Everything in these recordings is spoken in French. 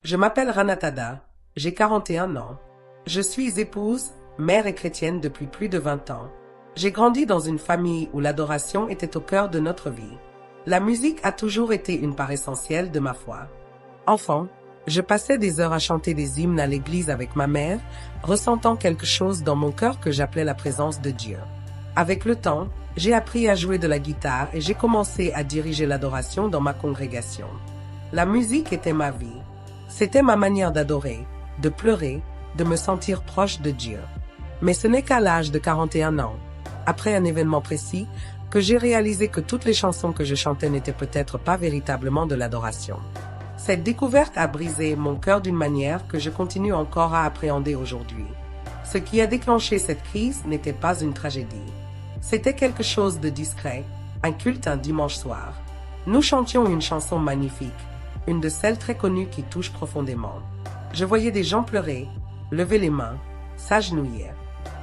Je m'appelle Ranatada, j'ai 41 ans. Je suis épouse, mère et chrétienne depuis plus de 20 ans. J'ai grandi dans une famille où l'adoration était au cœur de notre vie. La musique a toujours été une part essentielle de ma foi. Enfant, je passais des heures à chanter des hymnes à l'église avec ma mère, ressentant quelque chose dans mon cœur que j'appelais la présence de Dieu. Avec le temps, j'ai appris à jouer de la guitare et j'ai commencé à diriger l'adoration dans ma congrégation. La musique était ma vie. C'était ma manière d'adorer, de pleurer, de me sentir proche de Dieu. Mais ce n'est qu'à l'âge de 41 ans, après un événement précis, que j'ai réalisé que toutes les chansons que je chantais n'étaient peut-être pas véritablement de l'adoration. Cette découverte a brisé mon cœur d'une manière que je continue encore à appréhender aujourd'hui. Ce qui a déclenché cette crise n'était pas une tragédie. C'était quelque chose de discret, un culte un dimanche soir. Nous chantions une chanson magnifique, une de celles très connues qui touche profondément. Je voyais des gens pleurer, lever les mains, s'agenouiller.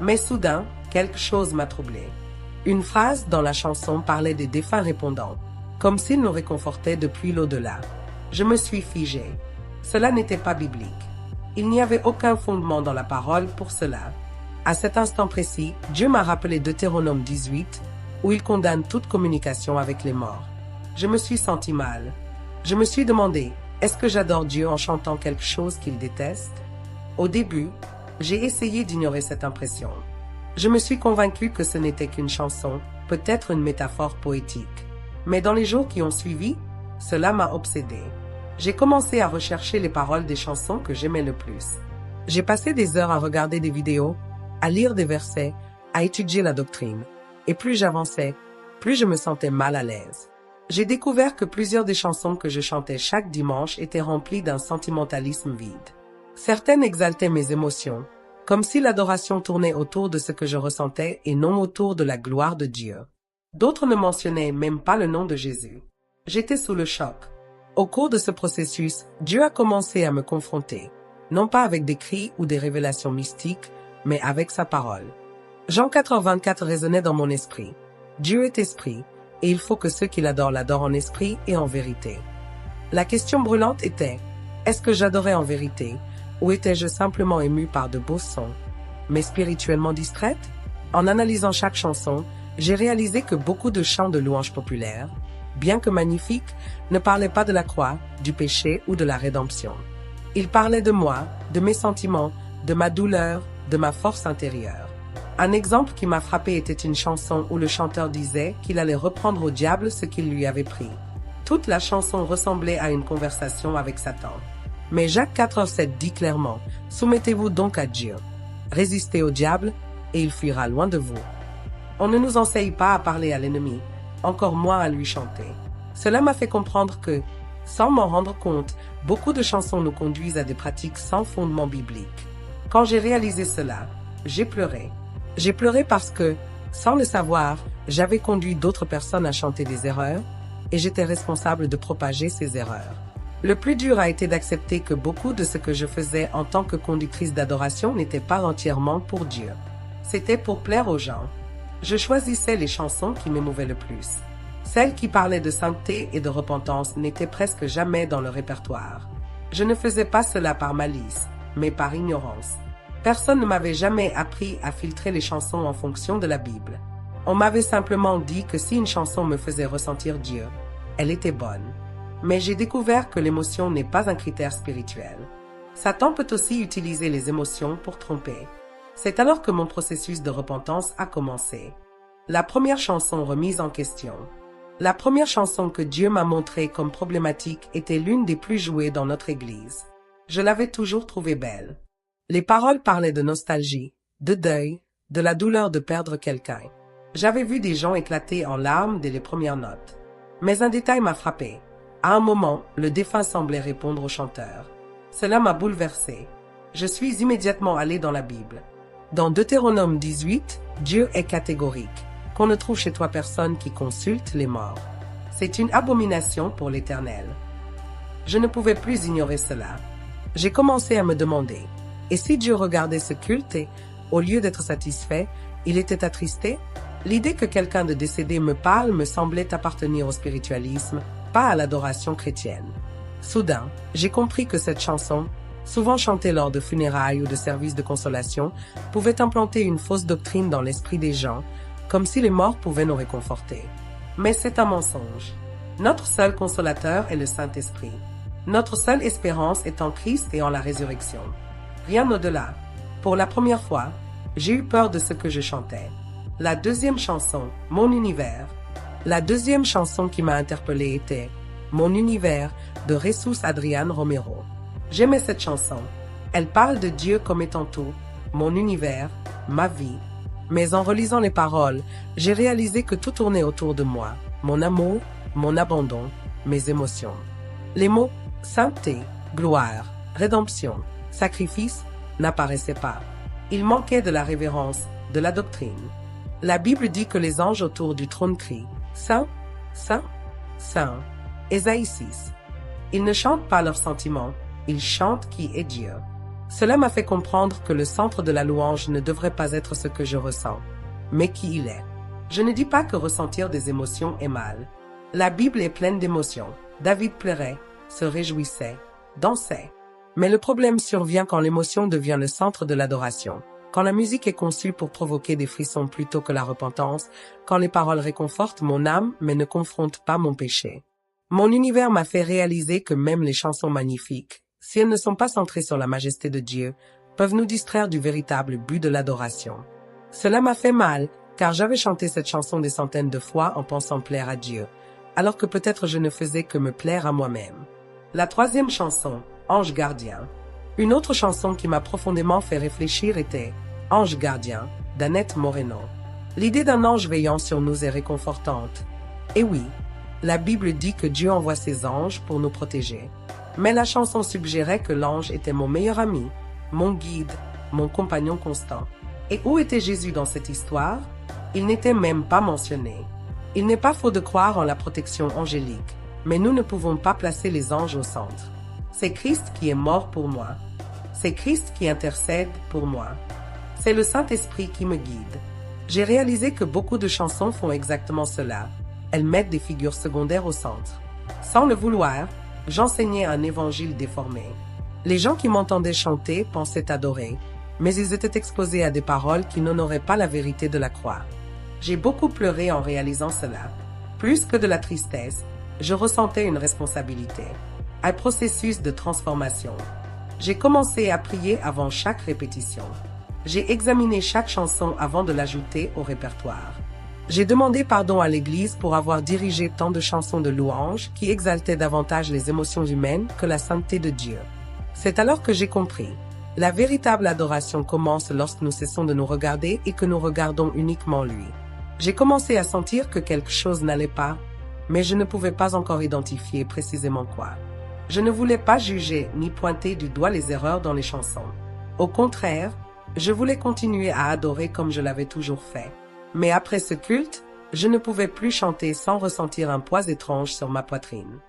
Mais soudain, quelque chose m'a troublé. Une phrase dans la chanson parlait des défunts répondant, comme s'ils nous réconfortaient depuis l'au-delà. Je me suis figé. Cela n'était pas biblique. Il n'y avait aucun fondement dans la parole pour cela. À cet instant précis, Dieu m'a rappelé Deutéronome 18, où il condamne toute communication avec les morts. Je me suis senti mal. Je me suis demandé, est-ce que j'adore Dieu en chantant quelque chose qu'il déteste? Au début, j'ai essayé d'ignorer cette impression. Je me suis convaincu que ce n'était qu'une chanson, peut-être une métaphore poétique. Mais dans les jours qui ont suivi, cela m'a obsédé. J'ai commencé à rechercher les paroles des chansons que j'aimais le plus. J'ai passé des heures à regarder des vidéos, à lire des versets, à étudier la doctrine. Et plus j'avançais, plus je me sentais mal à l'aise. J'ai découvert que plusieurs des chansons que je chantais chaque dimanche étaient remplies d'un sentimentalisme vide. Certaines exaltaient mes émotions, comme si l'adoration tournait autour de ce que je ressentais et non autour de la gloire de Dieu. D'autres ne mentionnaient même pas le nom de Jésus. J'étais sous le choc. Au cours de ce processus, Dieu a commencé à me confronter, non pas avec des cris ou des révélations mystiques, mais avec sa parole. Jean 4:24 résonnait dans mon esprit. Dieu est esprit, et il faut que ceux qui l'adorent l'adorent en esprit et en vérité. La question brûlante était, est-ce que j'adorais en vérité, ou étais-je simplement ému par de beaux sons, mais spirituellement distraite? En analysant chaque chanson, j'ai réalisé que beaucoup de chants de louanges populaires, bien que magnifiques, ne parlaient pas de la croix, du péché ou de la rédemption. Ils parlaient de moi, de mes sentiments, de ma douleur, de ma force intérieure. Un exemple qui m'a frappé était une chanson où le chanteur disait qu'il allait reprendre au diable ce qu'il lui avait pris. Toute la chanson ressemblait à une conversation avec Satan. Mais Jacques 4:7 dit clairement, « Soumettez-vous donc à Dieu. Résistez au diable, et il fuira loin de vous. » On ne nous enseigne pas à parler à l'ennemi, encore moins à lui chanter. Cela m'a fait comprendre que, sans m'en rendre compte, beaucoup de chansons nous conduisent à des pratiques sans fondement biblique. Quand j'ai réalisé cela, j'ai pleuré. J'ai pleuré parce que, sans le savoir, j'avais conduit d'autres personnes à chanter des erreurs, et j'étais responsable de propager ces erreurs. Le plus dur a été d'accepter que beaucoup de ce que je faisais en tant que conductrice d'adoration n'était pas entièrement pour Dieu. C'était pour plaire aux gens. Je choisissais les chansons qui m'émouvaient le plus. Celles qui parlaient de sainteté et de repentance n'étaient presque jamais dans le répertoire. Je ne faisais pas cela par malice, mais par ignorance. Personne ne m'avait jamais appris à filtrer les chansons en fonction de la Bible. On m'avait simplement dit que si une chanson me faisait ressentir Dieu, elle était bonne. Mais j'ai découvert que l'émotion n'est pas un critère spirituel. Satan peut aussi utiliser les émotions pour tromper. C'est alors que mon processus de repentance a commencé. La première chanson remise en question. La première chanson que Dieu m'a montrée comme problématique était l'une des plus jouées dans notre église. Je l'avais toujours trouvée belle. Les paroles parlaient de nostalgie, de deuil, de la douleur de perdre quelqu'un. J'avais vu des gens éclater en larmes dès les premières notes. Mais un détail m'a frappé. À un moment, le défunt semblait répondre au chanteur. Cela m'a bouleversé. Je suis immédiatement allé dans la Bible. Dans Deutéronome 18, Dieu est catégorique. Qu'on ne trouve chez toi personne qui consulte les morts. C'est une abomination pour l'Éternel. Je ne pouvais plus ignorer cela. J'ai commencé à me demander, et si Dieu regardait ce culte et, au lieu d'être satisfait, il était attristé? L'idée que quelqu'un de décédé me parle me semblait appartenir au spiritualisme, pas à l'adoration chrétienne. Soudain, j'ai compris que cette chanson, souvent chantée lors de funérailles ou de services de consolation, pouvait implanter une fausse doctrine dans l'esprit des gens, comme si les morts pouvaient nous réconforter. Mais c'est un mensonge. Notre seul consolateur est le Saint-Esprit. Notre seule espérance est en Christ et en la résurrection. Rien au-delà. Pour la première fois, j'ai eu peur de ce que je chantais. La deuxième chanson, Mon univers. La deuxième chanson qui m'a interpellée était Mon univers de Jesus Adrián Romero. J'aimais cette chanson. Elle parle de Dieu comme étant tout, mon univers, ma vie. Mais en relisant les paroles, j'ai réalisé que tout tournait autour de moi, mon amour, mon abandon, mes émotions. Les mots sainteté, gloire, rédemption, sacrifice n'apparaissaient pas. Il manquait de la révérence, de la doctrine. La Bible dit que les anges autour du trône crient « Saint, Saint, Saint ». Ésaïe 6. Ils ne chantent pas leurs sentiments, ils chantent qui est Dieu. Cela m'a fait comprendre que le centre de la louange ne devrait pas être ce que je ressens, mais qui il est. Je ne dis pas que ressentir des émotions est mal. La Bible est pleine d'émotions. David pleurait, se réjouissait, dansait. Mais le problème survient quand l'émotion devient le centre de l'adoration, quand la musique est conçue pour provoquer des frissons plutôt que la repentance, quand les paroles réconfortent mon âme mais ne confrontent pas mon péché. Mon univers m'a fait réaliser que même les chansons magnifiques, si elles ne sont pas centrées sur la majesté de Dieu, peuvent nous distraire du véritable but de l'adoration. Cela m'a fait mal, car j'avais chanté cette chanson des centaines de fois en pensant plaire à Dieu, alors que peut-être je ne faisais que me plaire à moi-même. La troisième chanson, Ange gardien. Une autre chanson qui m'a profondément fait réfléchir était Ange gardien, d'Annette Moreno. L'idée d'un ange veillant sur nous est réconfortante. Et oui, la Bible dit que Dieu envoie ses anges pour nous protéger. Mais la chanson suggérait que l'ange était mon meilleur ami, mon guide, mon compagnon constant. Et où était Jésus dans cette histoire? Il n'était même pas mentionné. Il n'est pas faux de croire en la protection angélique, mais nous ne pouvons pas placer les anges au centre. C'est Christ qui est mort pour moi. C'est Christ qui intercède pour moi. C'est le Saint-Esprit qui me guide. J'ai réalisé que beaucoup de chansons font exactement cela. Elles mettent des figures secondaires au centre. Sans le vouloir, j'enseignais un évangile déformé. Les gens qui m'entendaient chanter pensaient adorer, mais ils étaient exposés à des paroles qui n'honoraient pas la vérité de la croix. J'ai beaucoup pleuré en réalisant cela. Plus que de la tristesse, je ressentais une responsabilité, un processus de transformation. J'ai commencé à prier avant chaque répétition. J'ai examiné chaque chanson avant de l'ajouter au répertoire. J'ai demandé pardon à l'Église pour avoir dirigé tant de chansons de louange qui exaltaient davantage les émotions humaines que la sainteté de Dieu. C'est alors que j'ai compris. La véritable adoration commence lorsque nous cessons de nous regarder et que nous regardons uniquement lui. J'ai commencé à sentir que quelque chose n'allait pas, mais je ne pouvais pas encore identifier précisément quoi. Je ne voulais pas juger ni pointer du doigt les erreurs dans les chansons. Au contraire, je voulais continuer à adorer comme je l'avais toujours fait. Mais après ce culte, je ne pouvais plus chanter sans ressentir un poids étrange sur ma poitrine.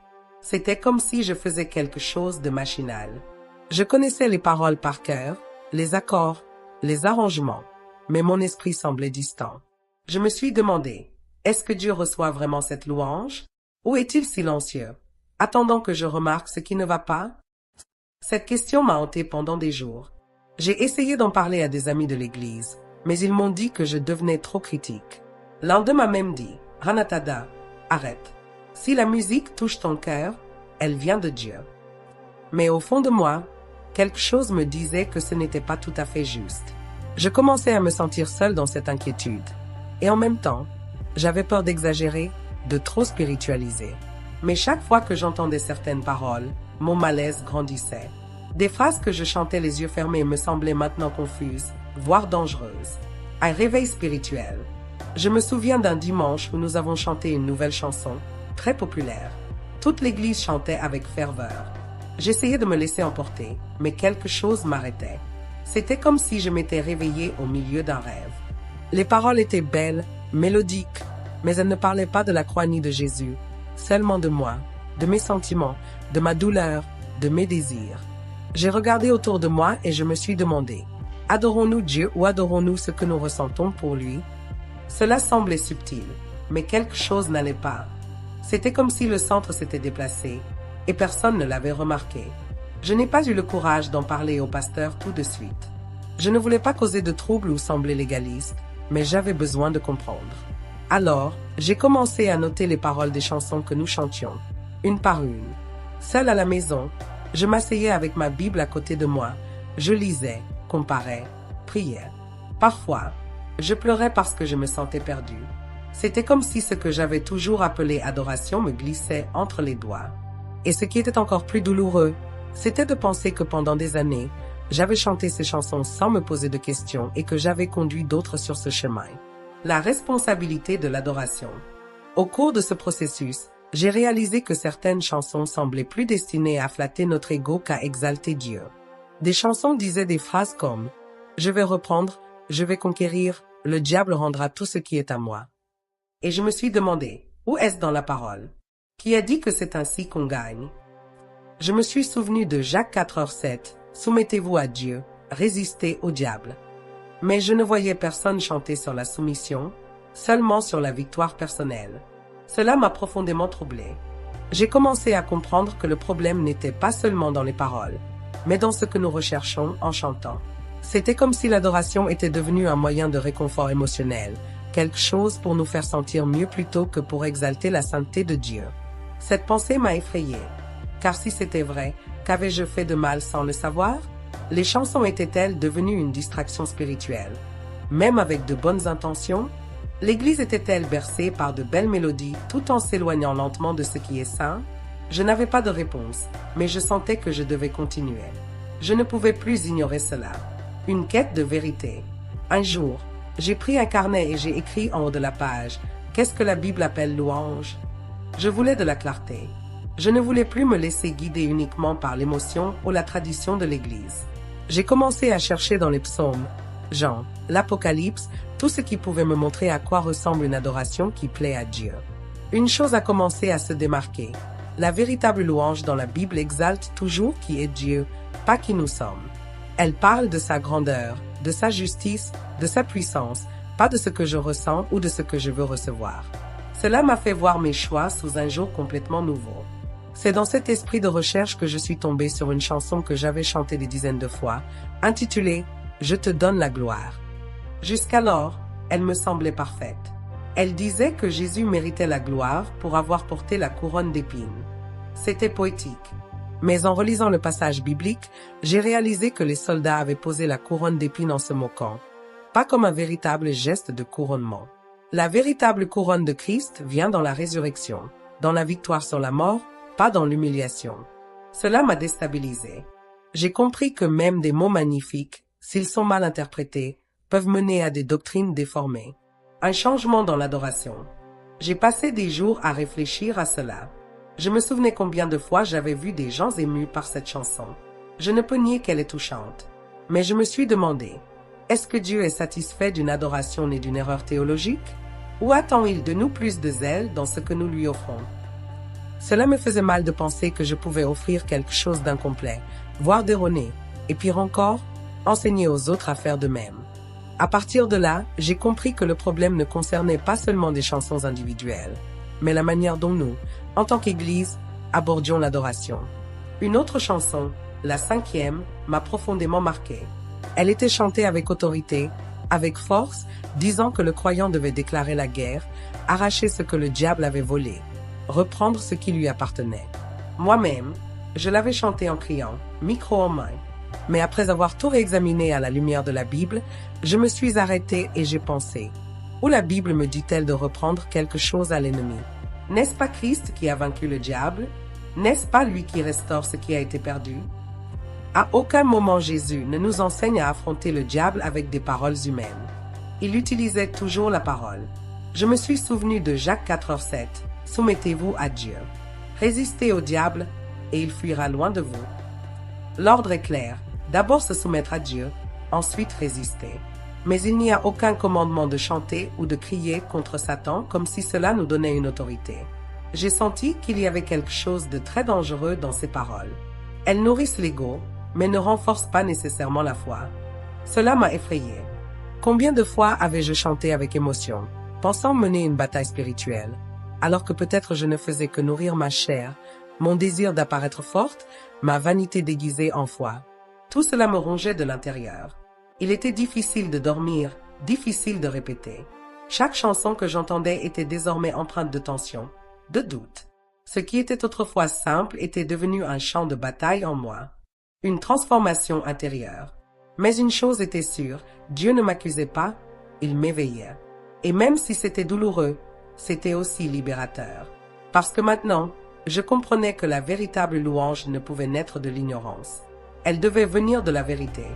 C'était comme si je faisais quelque chose de machinal. Je connaissais les paroles par cœur, les accords, les arrangements, mais mon esprit semblait distant. Je me suis demandé, est-ce que Dieu reçoit vraiment cette louange? Ou est-il silencieux, attendant que je remarque ce qui ne va pas? Cette question m'a hanté pendant des jours. J'ai essayé d'en parler à des amis de l'Église, mais ils m'ont dit que je devenais trop critique. L'un d'eux m'a même dit, Ranatada, arrête. Si la musique touche ton cœur, elle vient de Dieu. Mais au fond de moi, quelque chose me disait que ce n'était pas tout à fait juste. Je commençais à me sentir seul dans cette inquiétude. Et en même temps, j'avais peur d'exagérer, de trop spiritualiser. Mais chaque fois que j'entendais certaines paroles, mon malaise grandissait. Des phrases que je chantais les yeux fermés me semblaient maintenant confuses, voire dangereuses. Un réveil spirituel. Je me souviens d'un dimanche où nous avons chanté une nouvelle chanson, très populaire. Toute l'église chantait avec ferveur. J'essayais de me laisser emporter, mais quelque chose m'arrêtait. C'était comme si je m'étais réveillée au milieu d'un rêve. Les paroles étaient belles, mélodiques, mais elles ne parlaient pas de la croix ni de Jésus, seulement de moi, de mes sentiments, de ma douleur, de mes désirs. J'ai regardé autour de moi et je me suis demandé, adorons-nous Dieu ou adorons-nous ce que nous ressentons pour lui? Cela semblait subtil, mais quelque chose n'allait pas. C'était comme si le centre s'était déplacé, et personne ne l'avait remarqué. Je n'ai pas eu le courage d'en parler au pasteur tout de suite. Je ne voulais pas causer de troubles ou sembler légaliste, mais j'avais besoin de comprendre. Alors, j'ai commencé à noter les paroles des chansons que nous chantions, une par une. Seule à la maison, je m'asseyais avec ma Bible à côté de moi, je lisais, comparais, priais. Parfois, je pleurais parce que je me sentais perdue. C'était comme si ce que j'avais toujours appelé adoration me glissait entre les doigts. Et ce qui était encore plus douloureux, c'était de penser que pendant des années, j'avais chanté ces chansons sans me poser de questions et que j'avais conduit d'autres sur ce chemin. La responsabilité de l'adoration. Au cours de ce processus, j'ai réalisé que certaines chansons semblaient plus destinées à flatter notre ego qu'à exalter Dieu. Des chansons disaient des phrases comme « Je vais reprendre, je vais conquérir, le diable rendra tout ce qui est à moi ». Et je me suis demandé, où est-ce dans la parole? Qui a dit que c'est ainsi qu'on gagne? Je me suis souvenu de Jacques 4h7, soumettez-vous à Dieu, résistez au diable. Mais je ne voyais personne chanter sur la soumission, seulement sur la victoire personnelle. Cela m'a profondément troublé. J'ai commencé à comprendre que le problème n'était pas seulement dans les paroles, mais dans ce que nous recherchons en chantant. C'était comme si l'adoration était devenue un moyen de réconfort émotionnel, quelque chose pour nous faire sentir mieux plutôt que pour exalter la sainteté de Dieu. Cette pensée m'a effrayée, car si c'était vrai, qu'avais-je fait de mal sans le savoir? Les chansons étaient-elles devenues une distraction spirituelle? Même avec de bonnes intentions? L'Église était-elle bercée par de belles mélodies tout en s'éloignant lentement de ce qui est saint? Je n'avais pas de réponse, mais je sentais que je devais continuer. Je ne pouvais plus ignorer cela. Une quête de vérité. Un jour, j'ai pris un carnet et j'ai écrit en haut de la page « Qu'est-ce que la Bible appelle louange ?» Je voulais de la clarté. Je ne voulais plus me laisser guider uniquement par l'émotion ou la tradition de l'Église. J'ai commencé à chercher dans les psaumes, Jean, l'Apocalypse, tout ce qui pouvait me montrer à quoi ressemble une adoration qui plaît à Dieu. Une chose a commencé à se démarquer. La véritable louange dans la Bible exalte toujours qui est Dieu, pas qui nous sommes. Elle parle de sa grandeur, de sa justice, de sa puissance, pas de ce que je ressens ou de ce que je veux recevoir. Cela m'a fait voir mes choix sous un jour complètement nouveau. C'est dans cet esprit de recherche que je suis tombée sur une chanson que j'avais chantée des dizaines de fois, intitulée « Je te donne la gloire ». Jusqu'alors, elle me semblait parfaite. Elle disait que Jésus méritait la gloire pour avoir porté la couronne d'épines. C'était poétique. Mais en relisant le passage biblique, j'ai réalisé que les soldats avaient posé la couronne d'épines en se moquant, pas comme un véritable geste de couronnement. La véritable couronne de Christ vient dans la résurrection, dans la victoire sur la mort, pas dans l'humiliation. Cela m'a déstabilisé. J'ai compris que même des mots magnifiques, s'ils sont mal interprétés, peuvent mener à des doctrines déformées. Un changement dans l'adoration. J'ai passé des jours à réfléchir à cela. Je me souvenais combien de fois j'avais vu des gens émus par cette chanson. Je ne peux nier qu'elle est touchante. Mais je me suis demandé, est-ce que Dieu est satisfait d'une adoration née d'une erreur théologique? Ou attend-il de nous plus de zèle dans ce que nous lui offrons? Cela me faisait mal de penser que je pouvais offrir quelque chose d'incomplet, voire d'erroné, et pire encore, enseigner aux autres à faire de même. À partir de là, j'ai compris que le problème ne concernait pas seulement des chansons individuelles, mais la manière dont nous, en tant qu'Église, abordions l'adoration. Une autre chanson, la 5e, m'a profondément marquée. Elle était chantée avec autorité, avec force, disant que le croyant devait déclarer la guerre, arracher ce que le diable avait volé, reprendre ce qui lui appartenait. Moi-même, je l'avais chantée en criant, micro en main. Mais après avoir tout réexaminé à la lumière de la Bible, je me suis arrêtée et j'ai pensé, où la Bible me dit-elle de reprendre quelque chose à l'ennemi? N'est-ce pas Christ qui a vaincu le diable? N'est-ce pas lui qui restaure ce qui a été perdu? À aucun moment Jésus ne nous enseigne à affronter le diable avec des paroles humaines. Il utilisait toujours la parole. Je me suis souvenu de Jacques 4h7, soumettez-vous à Dieu. Résistez au diable et il fuira loin de vous. L'ordre est clair, d'abord se soumettre à Dieu, ensuite résister. Mais il n'y a aucun commandement de chanter ou de crier contre Satan comme si cela nous donnait une autorité. J'ai senti qu'il y avait quelque chose de très dangereux dans ces paroles. Elles nourrissent l'ego, mais ne renforcent pas nécessairement la foi. Cela m'a effrayée. Combien de fois avais-je chanté avec émotion, pensant mener une bataille spirituelle, alors que peut-être je ne faisais que nourrir ma chair, mon désir d'apparaître forte, ma vanité déguisée en foi. Tout cela me rongeait de l'intérieur. Il était difficile de dormir, difficile de répéter. Chaque chanson que j'entendais était désormais empreinte de tension, de doute. Ce qui était autrefois simple était devenu un champ de bataille en moi. Une transformation intérieure. Mais une chose était sûre, Dieu ne m'accusait pas, il m'éveillait. Et même si c'était douloureux, c'était aussi libérateur. Parce que maintenant, je comprenais que la véritable louange ne pouvait naître de l'ignorance. Elle devait venir de la vérité.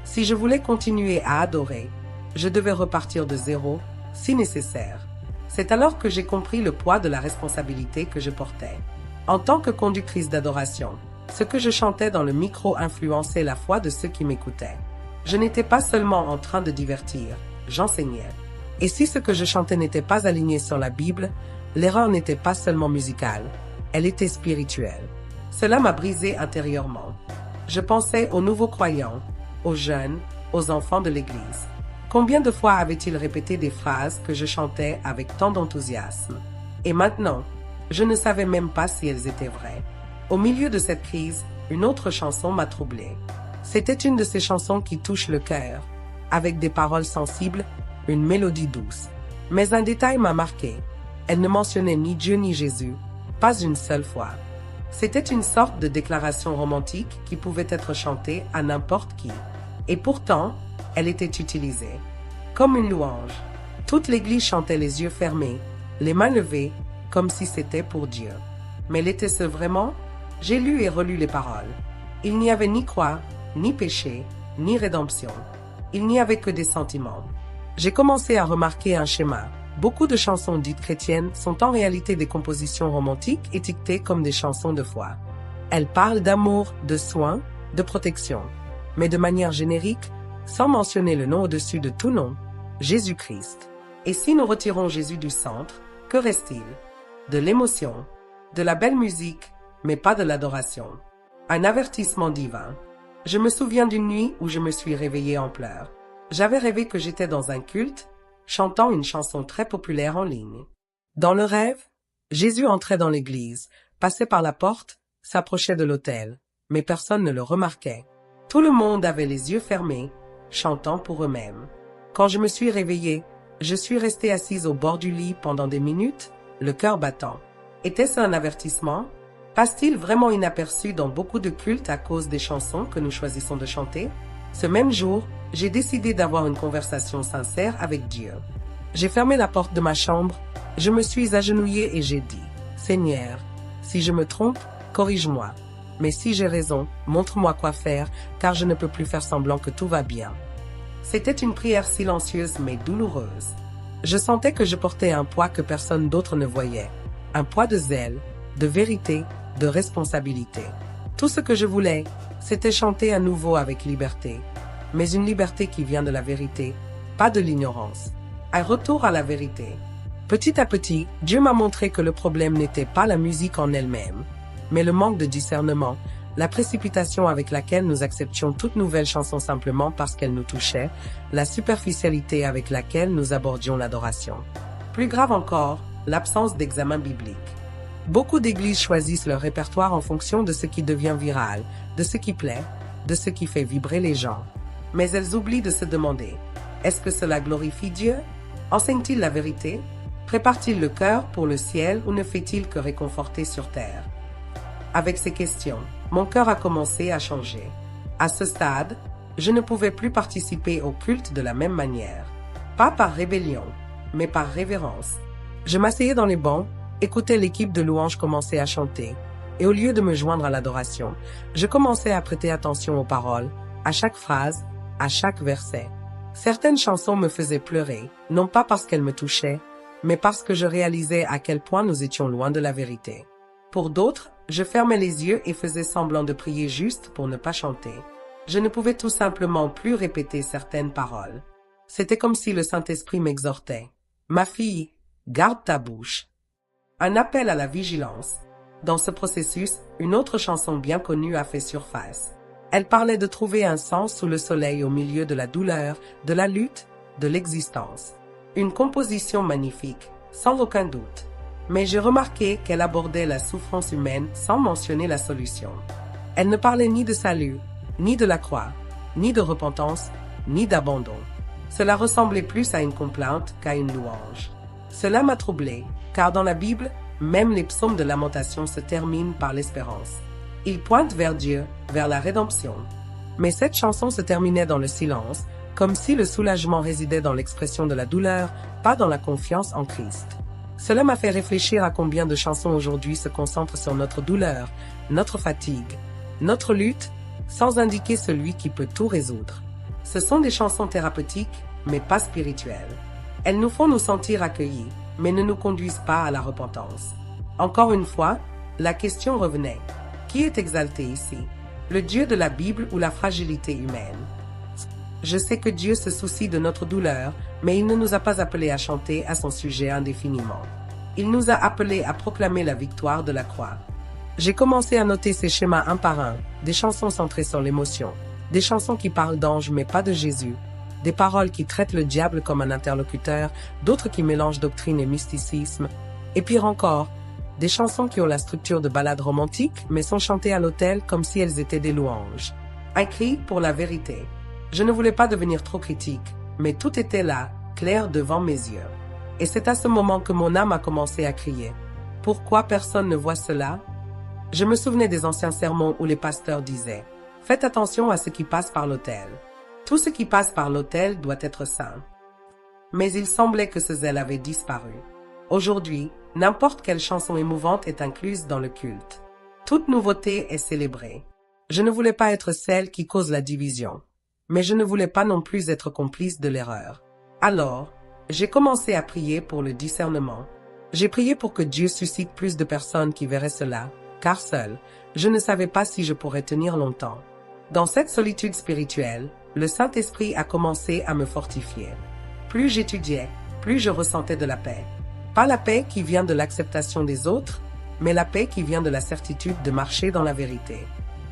Si je voulais continuer à adorer, je devais repartir de zéro, si nécessaire. C'est alors que j'ai compris le poids de la responsabilité que je portais. En tant que conductrice d'adoration, ce que je chantais dans le micro influençait la foi de ceux qui m'écoutaient. Je n'étais pas seulement en train de divertir, j'enseignais. Et si ce que je chantais n'était pas aligné sur la Bible, l'erreur n'était pas seulement musicale, elle était spirituelle. Cela m'a brisé intérieurement. Je pensais aux nouveaux croyants, aux jeunes, aux enfants de l'Église. Combien de fois avaient-ils répété des phrases que je chantais avec tant d'enthousiasme? Et maintenant, je ne savais même pas si elles étaient vraies. Au milieu de cette crise, une autre chanson m'a troublée. C'était une de ces chansons qui touchent le cœur, avec des paroles sensibles, une mélodie douce. Mais un détail m'a marqué. Elle ne mentionnait ni Dieu ni Jésus, pas une seule fois. C'était une sorte de déclaration romantique qui pouvait être chantée à n'importe qui. Et pourtant, elle était utilisée comme une louange. Toute l'église chantait les yeux fermés, les mains levées, comme si c'était pour Dieu. Mais l'était-ce vraiment? J'ai lu et relu les paroles. Il n'y avait ni croix, ni péché, ni rédemption. Il n'y avait que des sentiments. J'ai commencé à remarquer un schéma. Beaucoup de chansons dites chrétiennes sont en réalité des compositions romantiques étiquetées comme des chansons de foi. Elles parlent d'amour, de soins, de protection. Mais de manière générique, sans mentionner le nom au-dessus de tout nom, Jésus-Christ. Et si nous retirons Jésus du centre, que reste-t-il? De l'émotion, de la belle musique, mais pas de l'adoration. Un avertissement divin. Je me souviens d'une nuit où je me suis réveillée en pleurs. J'avais rêvé que j'étais dans un culte, chantant une chanson très populaire en ligne. Dans le rêve, Jésus entrait dans l'église, passait par la porte, s'approchait de l'autel, mais personne ne le remarquait. Tout le monde avait les yeux fermés, chantant pour eux-mêmes. Quand je me suis réveillée, je suis restée assise au bord du lit pendant des minutes, le cœur battant. Était-ce un avertissement? Passe-t-il vraiment inaperçu dans beaucoup de cultes à cause des chansons que nous choisissons de chanter? Ce même jour, j'ai décidé d'avoir une conversation sincère avec Dieu. J'ai fermé la porte de ma chambre, je me suis agenouillée et j'ai dit, « Seigneur, si je me trompe, corrige-moi. Mais si j'ai raison, montre-moi quoi faire, car je ne peux plus faire semblant que tout va bien. » C'était une prière silencieuse mais douloureuse. Je sentais que je portais un poids que personne d'autre ne voyait. Un poids de zèle, de vérité, de responsabilité. Tout ce que je voulais, c'était chanter à nouveau avec liberté. Mais une liberté qui vient de la vérité, pas de l'ignorance. Un retour à la vérité. Petit à petit, Dieu m'a montré que le problème n'était pas la musique en elle-même, mais le manque de discernement, la précipitation avec laquelle nous acceptions toute nouvelle chanson simplement parce qu'elle nous touchait, la superficialité avec laquelle nous abordions l'adoration. Plus grave encore, l'absence d'examen biblique. Beaucoup d'églises choisissent leur répertoire en fonction de ce qui devient viral, de ce qui plaît, de ce qui fait vibrer les gens. Mais elles oublient de se demander, est-ce que cela glorifie Dieu? Enseigne-t-il la vérité? Prépare-t-il le cœur pour le ciel ou ne fait-il que réconforter sur terre? Avec ces questions, mon cœur a commencé à changer. À ce stade, je ne pouvais plus participer au culte de la même manière. Pas par rébellion, mais par révérence. Je m'asseyais dans les bancs, écoutais l'équipe de louanges commencer à chanter, et au lieu de me joindre à l'adoration, je commençais à prêter attention aux paroles, à chaque phrase, à chaque verset. Certaines chansons me faisaient pleurer, non pas parce qu'elles me touchaient, mais parce que je réalisais à quel point nous étions loin de la vérité. Pour d'autres, je fermais les yeux et faisais semblant de prier juste pour ne pas chanter. Je ne pouvais tout simplement plus répéter certaines paroles. C'était comme si le Saint-Esprit m'exhortait. « Ma fille, garde ta bouche. » Un appel à la vigilance. Dans ce processus, une autre chanson bien connue a fait surface. Elle parlait de trouver un sens sous le soleil au milieu de la douleur, de la lutte, de l'existence. Une composition magnifique, sans aucun doute. Mais j'ai remarqué qu'elle abordait la souffrance humaine sans mentionner la solution. Elle ne parlait ni de salut, ni de la croix, ni de repentance, ni d'abandon. Cela ressemblait plus à une complainte qu'à une louange. Cela m'a troublé, car dans la Bible, même les psaumes de lamentation se terminent par l'espérance. Ils pointent vers Dieu, vers la rédemption. Mais cette chanson se terminait dans le silence, comme si le soulagement résidait dans l'expression de la douleur, pas dans la confiance en Christ. Cela m'a fait réfléchir à combien de chansons aujourd'hui se concentrent sur notre douleur, notre fatigue, notre lutte, sans indiquer celui qui peut tout résoudre. Ce sont des chansons thérapeutiques, mais pas spirituelles. Elles nous font nous sentir accueillis, mais ne nous conduisent pas à la repentance. Encore une fois, la question revenait. Qui est exalté ici? Le Dieu de la Bible ou la fragilité humaine? Je sais que Dieu se soucie de notre douleur, mais il ne nous a pas appelés à chanter à son sujet indéfiniment. Il nous a appelés à proclamer la victoire de la croix. J'ai commencé à noter ces schémas un par un, des chansons centrées sur l'émotion, des chansons qui parlent d'anges mais pas de Jésus, des paroles qui traitent le diable comme un interlocuteur, d'autres qui mélangent doctrine et mysticisme, et pire encore, des chansons qui ont la structure de ballades romantiques mais sont chantées à l'autel comme si elles étaient des louanges. Un cri pour la vérité. Je ne voulais pas devenir trop critique, mais tout était là, clair devant mes yeux. Et c'est à ce moment que mon âme a commencé à crier. Pourquoi personne ne voit cela? Je me souvenais des anciens sermons où les pasteurs disaient « Faites attention à ce qui passe par l'autel. Tout ce qui passe par l'autel doit être saint. » Mais il semblait que ce zèle avait disparu. Aujourd'hui, n'importe quelle chanson émouvante est incluse dans le culte. Toute nouveauté est célébrée. Je ne voulais pas être celle qui cause la division. Mais je ne voulais pas non plus être complice de l'erreur. Alors, j'ai commencé à prier pour le discernement. J'ai prié pour que Dieu suscite plus de personnes qui verraient cela, car seul, je ne savais pas si je pourrais tenir longtemps. Dans cette solitude spirituelle, le Saint-Esprit a commencé à me fortifier. Plus j'étudiais, plus je ressentais de la paix. Pas la paix qui vient de l'acceptation des autres, mais la paix qui vient de la certitude de marcher dans la vérité.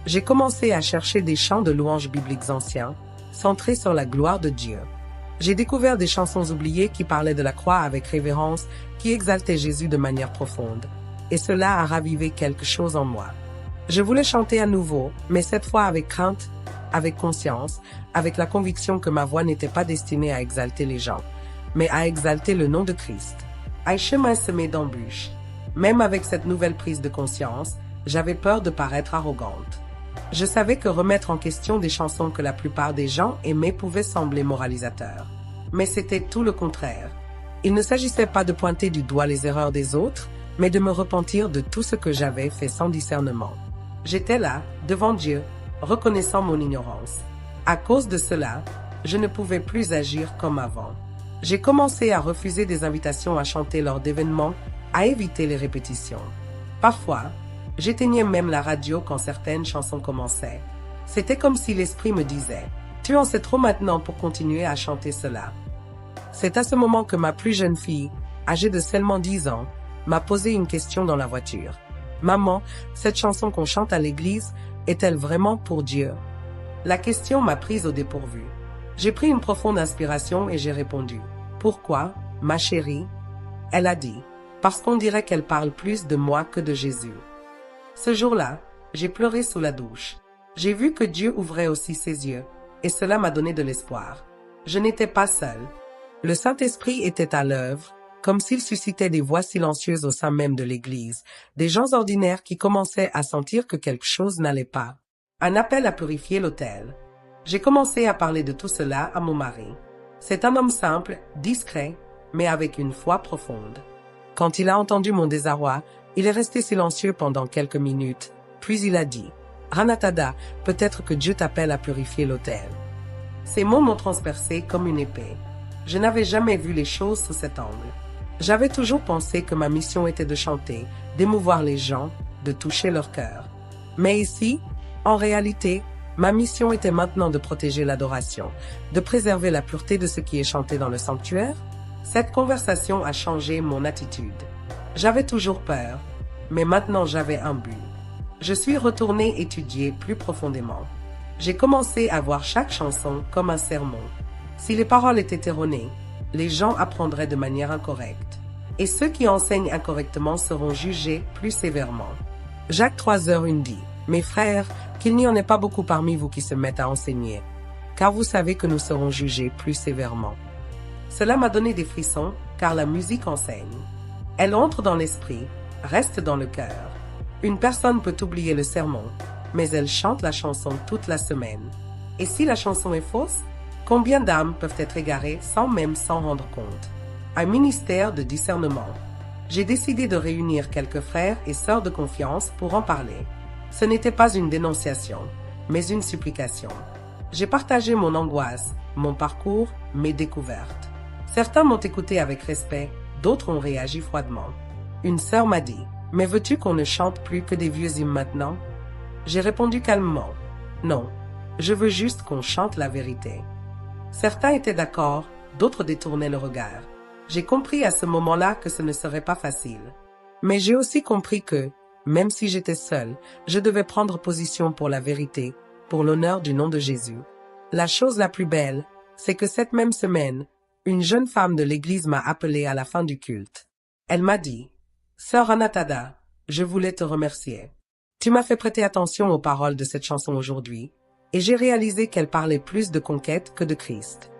J'ai commencé à chercher des chants de louanges bibliques anciens, centrés sur la gloire de Dieu. J'ai découvert des chansons oubliées qui parlaient de la croix avec révérence, qui exaltaient Jésus de manière profonde. Et cela a ravivé quelque chose en moi. Je voulais chanter à nouveau, mais cette fois avec crainte, avec conscience, avec la conviction que ma voix n'était pas destinée à exalter les gens, mais à exalter le nom de Christ. Un chemin semé d'embûches. Même avec cette nouvelle prise de conscience, j'avais peur de paraître arrogante. Je savais que remettre en question des chansons que la plupart des gens aimaient pouvait sembler moralisateur. Mais c'était tout le contraire. Il ne s'agissait pas de pointer du doigt les erreurs des autres, mais de me repentir de tout ce que j'avais fait sans discernement. J'étais là, devant Dieu, reconnaissant mon ignorance. À cause de cela, je ne pouvais plus agir comme avant. J'ai commencé à refuser des invitations à chanter lors d'événements, à éviter les répétitions. Parfois, j'éteignais même la radio quand certaines chansons commençaient. C'était comme si l'esprit me disait « Tu en sais trop maintenant pour continuer à chanter cela. » C'est à ce moment que ma plus jeune fille, âgée de seulement 10 ans, m'a posé une question dans la voiture. « Maman, cette chanson qu'on chante à l'église, est-elle vraiment pour Dieu? » La question m'a prise au dépourvu. J'ai pris une profonde inspiration et j'ai répondu « Pourquoi, ma chérie ?» Elle a dit « Parce qu'on dirait qu'elle parle plus de moi que de Jésus. » Ce jour-là, j'ai pleuré sous la douche. J'ai vu que Dieu ouvrait aussi ses yeux, et cela m'a donné de l'espoir. Je n'étais pas seule. Le Saint-Esprit était à l'œuvre, comme s'il suscitait des voix silencieuses au sein même de l'Église, des gens ordinaires qui commençaient à sentir que quelque chose n'allait pas. Un appel à purifier l'autel. J'ai commencé à parler de tout cela à mon mari. C'est un homme simple, discret, mais avec une foi profonde. Quand il a entendu mon désarroi, il est resté silencieux pendant quelques minutes, puis il a dit « Ranatada, peut-être que Dieu t'appelle à purifier l'autel. » Ces mots m'ont transpercé comme une épée. Je n'avais jamais vu les choses sous cet angle. J'avais toujours pensé que ma mission était de chanter, d'émouvoir les gens, de toucher leur cœur. Mais ici, en réalité, ma mission était maintenant de protéger l'adoration, de préserver la pureté de ce qui est chanté dans le sanctuaire. Cette conversation a changé mon attitude. J'avais toujours peur, mais maintenant j'avais un but. Je suis retournée étudier plus profondément. J'ai commencé à voir chaque chanson comme un sermon. Si les paroles étaient erronées, les gens apprendraient de manière incorrecte. et ceux qui enseignent incorrectement seront jugés plus sévèrement. Jacques 3:1 dit, « Mes frères, qu'il n'y en ait pas beaucoup parmi vous qui se mettent à enseigner, car vous savez que nous serons jugés plus sévèrement. » Cela m'a donné des frissons, car la musique enseigne. Elle entre dans l'esprit, reste dans le cœur. Une personne peut oublier le sermon, mais elle chante la chanson toute la semaine. Et si la chanson est fausse, combien d'âmes peuvent être égarées sans même s'en rendre compte? Un ministère de discernement. J'ai décidé de réunir quelques frères et sœurs de confiance pour en parler. Ce n'était pas une dénonciation, mais une supplication. J'ai partagé mon angoisse, mon parcours, mes découvertes. Certains m'ont écouté avec respect, d'autres ont réagi froidement. Une sœur m'a dit, « Mais veux-tu qu'on ne chante plus que des vieux hymnes maintenant ?» J'ai répondu calmement, « Non, je veux juste qu'on chante la vérité. » Certains étaient d'accord, d'autres détournaient le regard. J'ai compris à ce moment-là que ce ne serait pas facile. Mais j'ai aussi compris que, même si j'étais seul, je devais prendre position pour la vérité, pour l'honneur du nom de Jésus. La chose la plus belle, c'est que cette même semaine, une jeune femme de l'église m'a appelé à la fin du culte. Elle m'a dit, « Sœur Anatada, je voulais te remercier. Tu m'as fait prêter attention aux paroles de cette chanson aujourd'hui, et j'ai réalisé qu'elle parlait plus de conquête que de Christ. »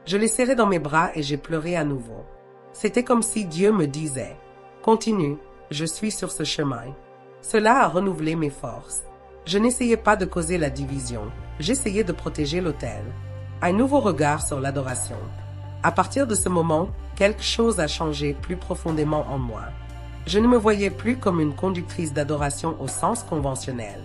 Je l'ai serrée dans mes bras et j'ai pleuré à nouveau. C'était comme si Dieu me disait, « Continue, je suis sur ce chemin. » Cela a renouvelé mes forces. Je n'essayais pas de causer la division, j'essayais de protéger l'autel. Un nouveau regard sur l'adoration. À partir de ce moment, quelque chose a changé plus profondément en moi. Je ne me voyais plus comme une conductrice d'adoration au sens conventionnel.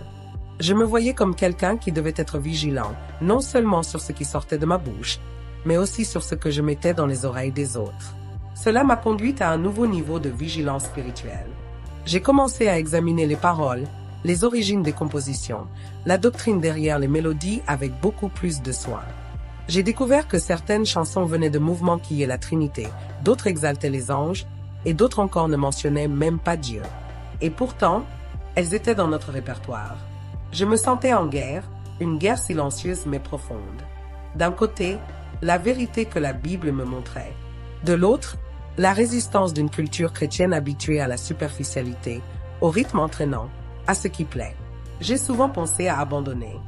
Je me voyais comme quelqu'un qui devait être vigilant, non seulement sur ce qui sortait de ma bouche, mais aussi sur ce que je mettais dans les oreilles des autres. Cela m'a conduite à un nouveau niveau de vigilance spirituelle. J'ai commencé à examiner les paroles, les origines des compositions, la doctrine derrière les mélodies avec beaucoup plus de soin. J'ai découvert que certaines chansons venaient de mouvements qui est la Trinité, d'autres exaltaient les anges, et d'autres encore ne mentionnaient même pas Dieu. Et pourtant, elles étaient dans notre répertoire. Je me sentais en guerre, une guerre silencieuse mais profonde. D'un côté, la vérité que la Bible me montrait. De l'autre, la résistance d'une culture chrétienne habituée à la superficialité, au rythme entraînant, à ce qui plaît. J'ai souvent pensé à abandonner.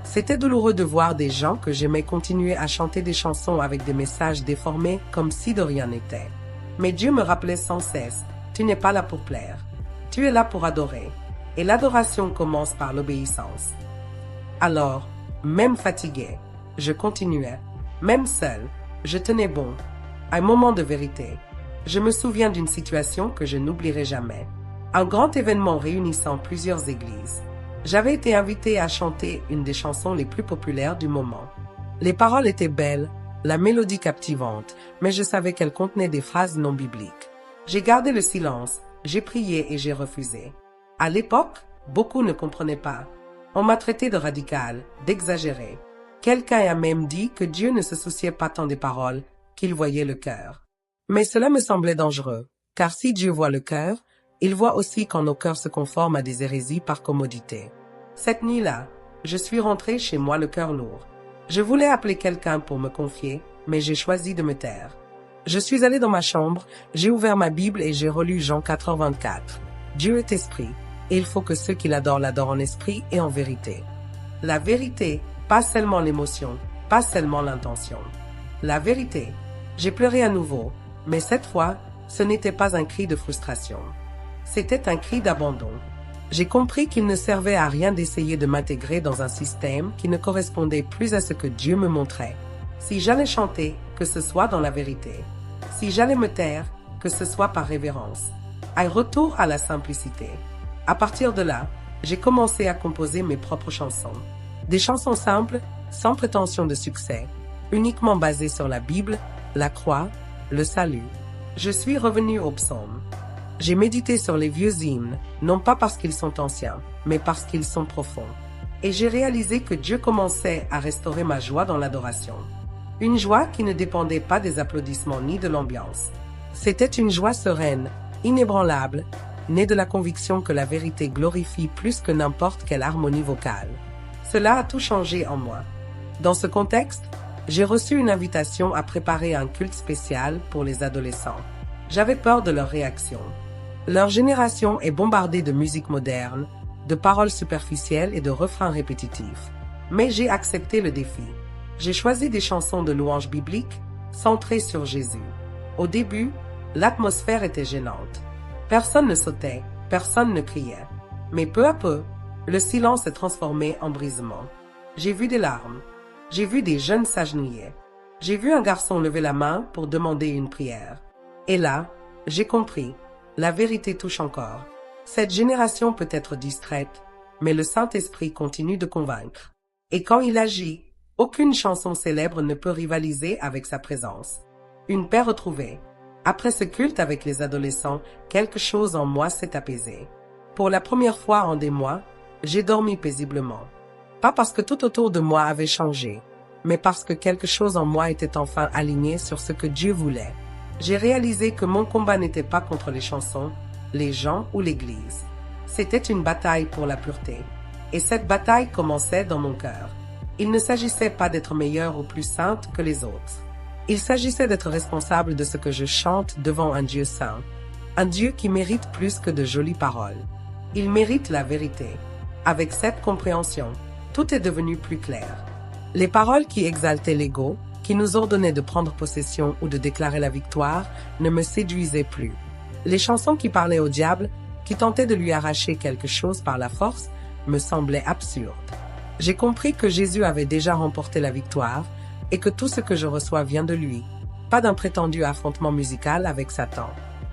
C'était douloureux de voir des gens que j'aimais continuer à chanter des chansons avec des messages déformés comme si de rien n'était. Mais Dieu me rappelait sans cesse, « Tu n'es pas là pour plaire, tu es là pour adorer. » Et l'adoration commence par l'obéissance. Alors, même fatigué, je continuais. Même seul, je tenais bon. Un moment de vérité. Je me souviens d'une situation que je n'oublierai jamais. Un grand événement réunissant plusieurs églises. J'avais été invité à chanter une des chansons les plus populaires du moment. Les paroles étaient belles, la mélodie captivante, mais je savais qu'elle contenait des phrases non bibliques. J'ai gardé le silence, j'ai prié et j'ai refusé. À l'époque, beaucoup ne comprenaient pas. On m'a traité de radical, d'exagéré. Quelqu'un a même dit que Dieu ne se souciait pas tant des paroles, qu'il voyait le cœur. Mais cela me semblait dangereux, car si Dieu voit le cœur, il voit aussi quand nos cœurs se conforment à des hérésies par commodité. Cette nuit-là, je suis rentré chez moi le cœur lourd. Je voulais appeler quelqu'un pour me confier, mais j'ai choisi de me taire. Je suis allé dans ma chambre, j'ai ouvert ma Bible et j'ai relu Jean 4:24. Dieu est esprit, et il faut que ceux qui l'adorent l'adorent en esprit et en vérité. La vérité, pas seulement l'émotion, pas seulement l'intention. La vérité. J'ai pleuré à nouveau, mais cette fois, ce n'était pas un cri de frustration. C'était un cri d'abandon. J'ai compris qu'il ne servait à rien d'essayer de m'intégrer dans un système qui ne correspondait plus à ce que Dieu me montrait. Si j'allais chanter, que ce soit dans la vérité. Si j'allais me taire, que ce soit par révérence. Un retour à la simplicité. À partir de là, j'ai commencé à composer mes propres chansons. Des chansons simples, sans prétention de succès, uniquement basées sur la Bible, la croix, le salut. Je suis revenu aux psaumes. J'ai médité sur les vieux hymnes, non pas parce qu'ils sont anciens, mais parce qu'ils sont profonds. Et j'ai réalisé que Dieu commençait à restaurer ma joie dans l'adoration. Une joie qui ne dépendait pas des applaudissements ni de l'ambiance. C'était une joie sereine, inébranlable, née de la conviction que la vérité glorifie plus que n'importe quelle harmonie vocale. Cela a tout changé en moi. Dans ce contexte, j'ai reçu une invitation à préparer un culte spécial pour les adolescents. J'avais peur de leur réaction. Leur génération est bombardée de musique moderne, de paroles superficielles et de refrains répétitifs. Mais j'ai accepté le défi. J'ai choisi des chansons de louanges bibliques centrées sur Jésus. Au début, l'atmosphère était gênante. Personne ne sautait, personne ne criait. Mais peu à peu, le silence s'est transformé en brisement. J'ai vu des larmes. J'ai vu des jeunes s'agenouiller. J'ai vu un garçon lever la main pour demander une prière. Et là, j'ai compris. La vérité touche encore. Cette génération peut être distraite, mais le Saint-Esprit continue de convaincre. Et quand il agit, aucune chanson célèbre ne peut rivaliser avec sa présence. Une paix retrouvée. Après ce culte avec les adolescents, quelque chose en moi s'est apaisé. Pour la première fois en des mois, j'ai dormi paisiblement. Pas parce que tout autour de moi avait changé, mais parce que quelque chose en moi était enfin aligné sur ce que Dieu voulait. J'ai réalisé que mon combat n'était pas contre les chansons, les gens ou l'Église. C'était une bataille pour la pureté. Et cette bataille commençait dans mon cœur. Il ne s'agissait pas d'être meilleure ou plus sainte que les autres. Il s'agissait d'être responsable de ce que je chante devant un Dieu saint. Un Dieu qui mérite plus que de jolies paroles. Il mérite la vérité. Avec cette compréhension, tout est devenu plus clair. Les paroles qui exaltaient l'ego, qui nous ordonnaient de prendre possession ou de déclarer la victoire, ne me séduisaient plus. Les chansons qui parlaient au diable, qui tentaient de lui arracher quelque chose par la force, me semblaient absurdes. J'ai compris que Jésus avait déjà remporté la victoire et que tout ce que je reçois vient de lui, pas d'un prétendu affrontement musical avec Satan.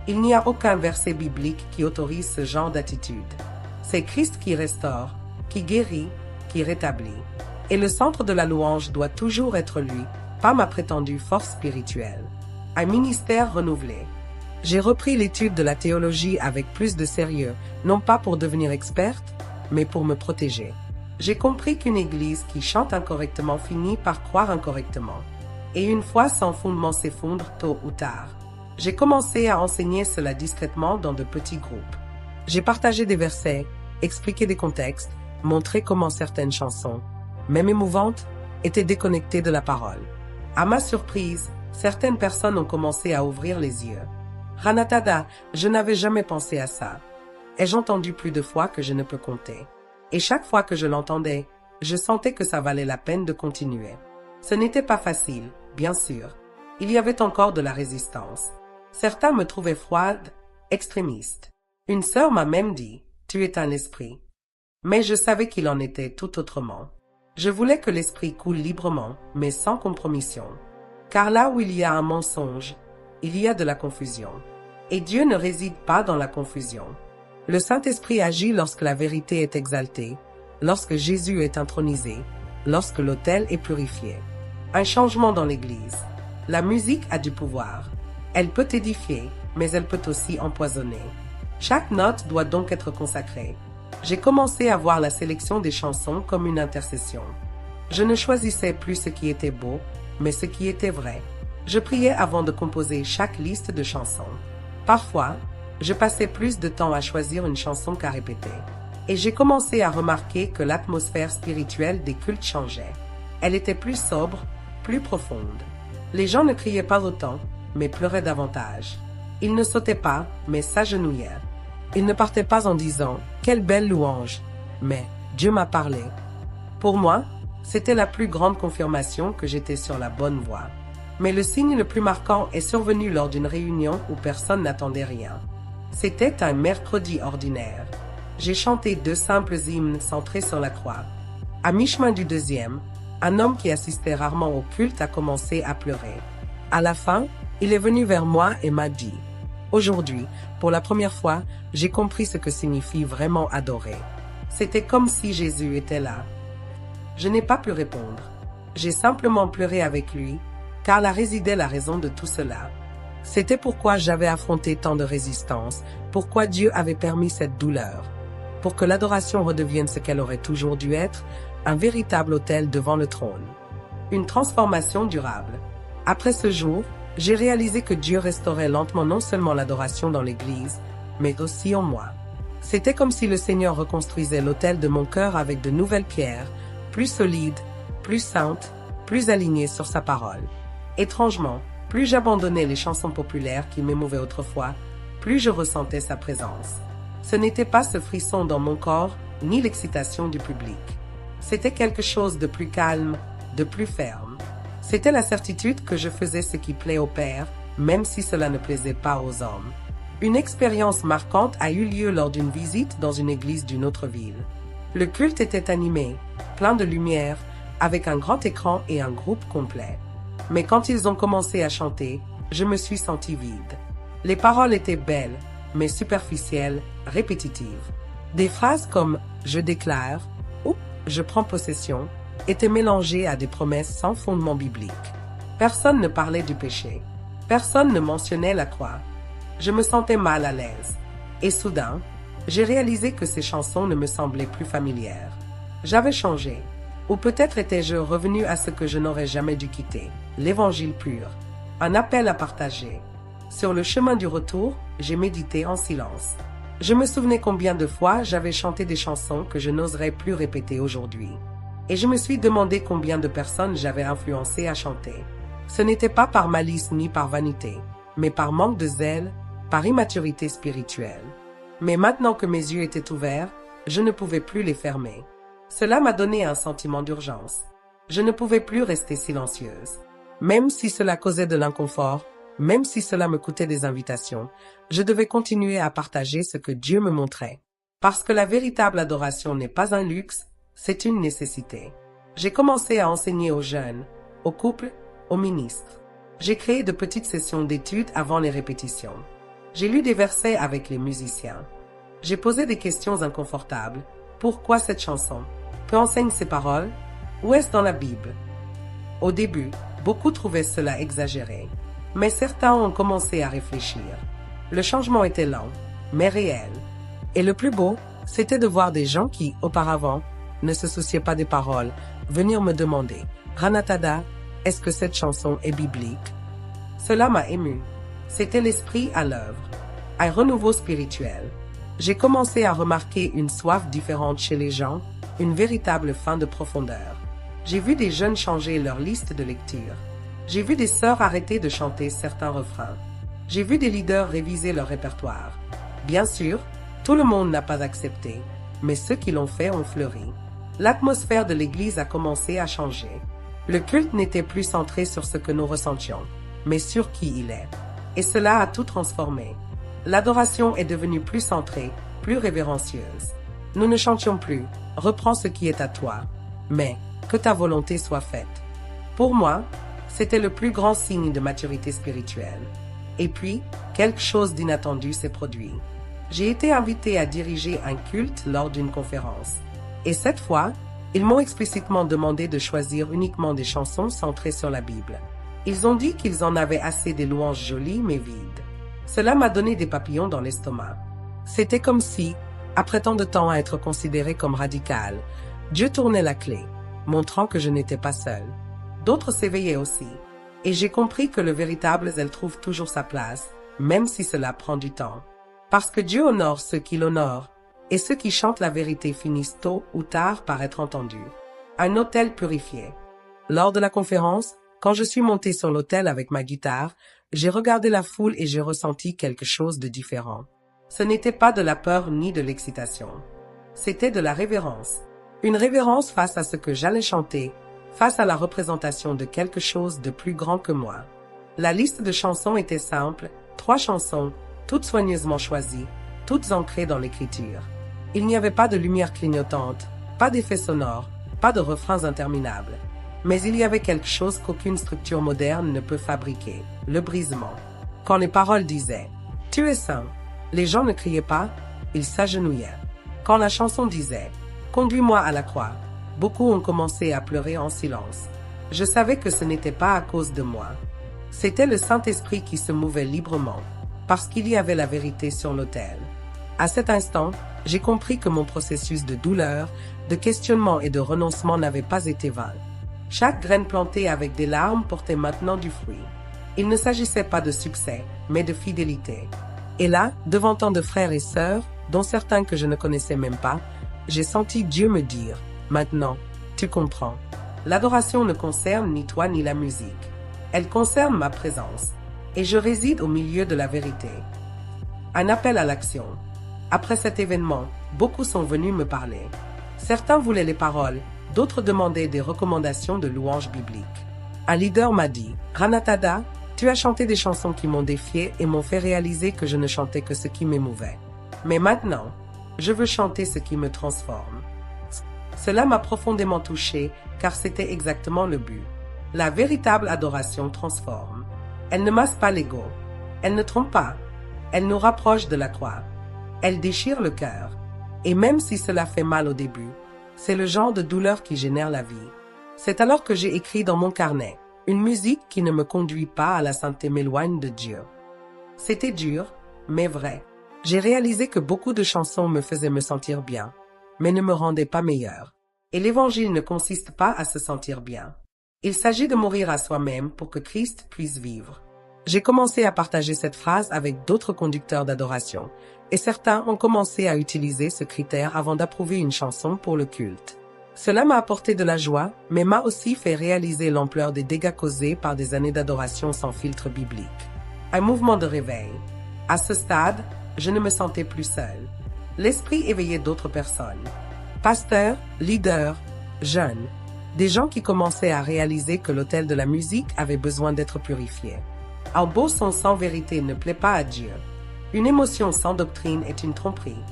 Il n'y a aucun verset biblique qui autorise ce genre d'attitude. C'est Christ qui restaure, qui guérit, qui rétablit. Et le centre de la louange doit toujours être lui, pas ma prétendue force spirituelle. Un ministère renouvelé. J'ai repris l'étude de la théologie avec plus de sérieux, non pas pour devenir experte, mais pour me protéger. J'ai compris qu'une église qui chante incorrectement finit par croire incorrectement. Et une foi sans fondement s'effondre tôt ou tard. J'ai commencé à enseigner cela discrètement dans de petits groupes. J'ai partagé des versets, expliqué des contextes, montré comment certaines chansons, même émouvantes, étaient déconnectées de la parole. À ma surprise, certaines personnes ont commencé à ouvrir les yeux. Ranatada, je n'avais jamais pensé à ça. Ai-je entendu plus de fois que je ne peux compter. Et chaque fois que je l'entendais, je sentais que ça valait la peine de continuer. Ce n'était pas facile, bien sûr. Il y avait encore de la résistance. Certains me trouvaient froide, extrémiste. Une sœur m'a même dit, « Tu es un esprit ». Mais je savais qu'il en était tout autrement. Je voulais que l'esprit coule librement, mais sans compromission. Car là où il y a un mensonge, il y a de la confusion. Et Dieu ne réside pas dans la confusion. Le Saint-Esprit agit lorsque la vérité est exaltée, lorsque Jésus est intronisé, lorsque l'autel est purifié. Un changement dans l'Église. La musique a du pouvoir. Elle peut édifier, mais elle peut aussi empoisonner. Chaque note doit donc être consacrée. J'ai commencé à voir la sélection des chansons comme une intercession. Je ne choisissais plus ce qui était beau, mais ce qui était vrai. Je priais avant de composer chaque liste de chansons. Parfois, je passais plus de temps à choisir une chanson qu'à répéter. Et j'ai commencé à remarquer que l'atmosphère spirituelle des cultes changeait. Elle était plus sobre, plus profonde. Les gens ne criaient pas autant, mais pleuraient davantage. Ils ne sautaient pas, mais s'agenouillaient. Ils ne partaient pas en disant « Quelle belle louange !» mais « Dieu m'a parlé ». Pour moi, c'était la plus grande confirmation que j'étais sur la bonne voie. Mais le signe le plus marquant est survenu lors d'une réunion où personne n'attendait rien. C'était un mercredi ordinaire. J'ai chanté 2 simples hymnes centrés sur la croix. À mi-chemin du deuxième, un homme qui assistait rarement au culte a commencé à pleurer. À la fin, il est venu vers moi et m'a dit « Aujourd'hui, pour la première fois, j'ai compris ce que signifie vraiment adorer. » C'était comme si Jésus était là. Je n'ai pas pu répondre. J'ai simplement pleuré avec lui, car là résidait la raison de tout cela. C'était pourquoi j'avais affronté tant de résistance, pourquoi Dieu avait permis cette douleur. Pour que l'adoration redevienne ce qu'elle aurait toujours dû être, un véritable autel devant le trône. Une transformation durable. Après ce jour, j'ai réalisé que Dieu restaurait lentement non seulement l'adoration dans l'Église, mais aussi en moi. C'était comme si le Seigneur reconstruisait l'autel de mon cœur avec de nouvelles pierres, plus solides, plus saintes, plus alignées sur sa parole. Étrangement, Plus j'abandonnais les chansons populaires qui m'émouvaient autrefois, plus je ressentais sa présence. Ce n'était pas ce frisson dans mon corps, ni l'excitation du public. C'était quelque chose de plus calme, de plus ferme. C'était la certitude que je faisais ce qui plaît au Père, même si cela ne plaisait pas aux hommes. Une expérience marquante a eu lieu lors d'une visite dans une église d'une autre ville. Le culte était animé, plein de lumière, avec un grand écran et un groupe complet. Mais quand ils ont commencé à chanter, je me suis senti vide. Les paroles étaient belles, mais superficielles, répétitives. Des phrases comme « je déclare » ou « je prends possession » étaient mélangées à des promesses sans fondement biblique. Personne ne parlait du péché. Personne ne mentionnait la croix. Je me sentais mal à l'aise. Et soudain, j'ai réalisé que ces chansons ne me semblaient plus familières. J'avais changé. Ou peut-être étais-je revenu à ce que je n'aurais jamais dû quitter, l'évangile pur, un appel à partager. Sur le chemin du retour, j'ai médité en silence. Je me souvenais combien de fois j'avais chanté des chansons que je n'oserais plus répéter aujourd'hui. Et je me suis demandé combien de personnes j'avais influencé à chanter. Ce n'était pas par malice ni par vanité, mais par manque de zèle, par immaturité spirituelle. Mais maintenant que mes yeux étaient ouverts, je ne pouvais plus les fermer. Cela m'a donné un sentiment d'urgence. Je ne pouvais plus rester silencieuse. Même si cela causait de l'inconfort, même si cela me coûtait des invitations, je devais continuer à partager ce que Dieu me montrait. Parce que la véritable adoration n'est pas un luxe, c'est une nécessité. J'ai commencé à enseigner aux jeunes, aux couples, aux ministres. J'ai créé de petites sessions d'études avant les répétitions. J'ai lu des versets avec les musiciens. J'ai posé des questions inconfortables. Pourquoi cette chanson? Que enseignent ces paroles? Où est-ce dans la Bible? Au début, beaucoup trouvaient cela exagéré. Mais certains ont commencé à réfléchir. Le changement était lent, mais réel. Et le plus beau, c'était de voir des gens qui, auparavant, ne se souciaient pas des paroles, venir me demander « Ranatada, est-ce que cette chanson est biblique ?» Cela m'a ému. C'était l'esprit à l'œuvre, un renouveau spirituel. J'ai commencé à remarquer une soif différente chez les gens, une véritable faim de profondeur. J'ai vu des jeunes changer leur liste de lecture. J'ai vu des sœurs arrêter de chanter certains refrains. J'ai vu des leaders réviser leur répertoire. Bien sûr, tout le monde n'a pas accepté, mais ceux qui l'ont fait ont fleuri. L'atmosphère de l'église a commencé à changer. Le culte n'était plus centré sur ce que nous ressentions, mais sur qui il est. Et cela a tout transformé. L'adoration est devenue plus centrée, plus révérencieuse. Nous ne chantions plus « Reprends ce qui est à toi », mais « Que ta volonté soit faite ». Pour moi, c'était le plus grand signe de maturité spirituelle. Et puis, quelque chose d'inattendu s'est produit. J'ai été invité à diriger un culte lors d'une conférence. Et cette fois, ils m'ont explicitement demandé de choisir uniquement des chansons centrées sur la Bible. Ils ont dit qu'ils en avaient assez des louanges jolies mais vides. Cela m'a donné des papillons dans l'estomac. C'était comme si, après tant de temps à être considéré comme radical, Dieu tournait la clé, montrant que je n'étais pas seule. D'autres s'éveillaient aussi, et j'ai compris que le véritable zèle trouve toujours sa place, même si cela prend du temps. Parce que Dieu honore ceux qui l'honorent, et ceux qui chantent la vérité finissent tôt ou tard par être entendus. Un autel purifié. Lors de la conférence, quand je suis montée sur l'autel avec ma guitare, j'ai regardé la foule et j'ai ressenti quelque chose de différent. Ce n'était pas de la peur ni de l'excitation. C'était de la révérence. Une révérence face à ce que j'allais chanter, face à la représentation de quelque chose de plus grand que moi. La liste de chansons était simple, 3 chansons, toutes soigneusement choisies, toutes ancrées dans l'écriture. Il n'y avait pas de lumière clignotante, pas d'effets sonores, pas de refrains interminables. Mais il y avait quelque chose qu'aucune structure moderne ne peut fabriquer, le brisement. Quand les paroles disaient « Tu es saint », les gens ne criaient pas, ils s'agenouillaient. Quand la chanson disait « Conduis-moi à la croix », beaucoup ont commencé à pleurer en silence. Je savais que ce n'était pas à cause de moi. C'était le Saint-Esprit qui se mouvait librement, parce qu'il y avait la vérité sur l'autel. À cet instant, j'ai compris que mon processus de douleur, de questionnement et de renoncement n'avait pas été vain. Chaque graine plantée avec des larmes portait maintenant du fruit. Il ne s'agissait pas de succès, mais de fidélité. Et là, devant tant de frères et sœurs, dont certains que je ne connaissais même pas, j'ai senti Dieu me dire « Maintenant, tu comprends. L'adoration ne concerne ni toi ni la musique. Elle concerne ma présence. Et je réside au milieu de la vérité. Un appel à l'action. Après cet événement, beaucoup sont venus me parler. Certains voulaient les paroles, d'autres demandaient des recommandations de louanges bibliques. Un leader m'a dit, « Ranatada, tu as chanté des chansons qui m'ont défié et m'ont fait réaliser que je ne chantais que ce qui m'émouvait. Mais maintenant, je veux chanter ce qui me transforme. » Cela m'a profondément touché, car c'était exactement le but. La véritable adoration transforme. Elle ne masse pas l'ego. Elle ne trompe pas. Elle nous rapproche de la croix. Elle déchire le cœur. Et même si cela fait mal au début, c'est le genre de douleur qui génère la vie. C'est alors que j'ai écrit dans mon carnet, une musique qui ne me conduit pas à la sainteté m'éloigne de Dieu. C'était dur, mais vrai. J'ai réalisé que beaucoup de chansons me faisaient me sentir bien, mais ne me rendaient pas meilleur. Et l'évangile ne consiste pas à se sentir bien. Il s'agit de mourir à soi-même pour que Christ puisse vivre. J'ai commencé à partager cette phrase avec d'autres conducteurs d'adoration, et certains ont commencé à utiliser ce critère avant d'approuver une chanson pour le culte. Cela m'a apporté de la joie, mais m'a aussi fait réaliser l'ampleur des dégâts causés par des années d'adoration sans filtre biblique. Un mouvement de réveil. À ce stade, je ne me sentais plus seul. L'esprit éveillait d'autres personnes. Pasteurs, leaders, jeunes. Des gens qui commençaient à réaliser que l'autel de la musique avait besoin d'être purifié. Un beau son sans vérité ne plaît pas à Dieu. Une émotion sans doctrine est une tromperie.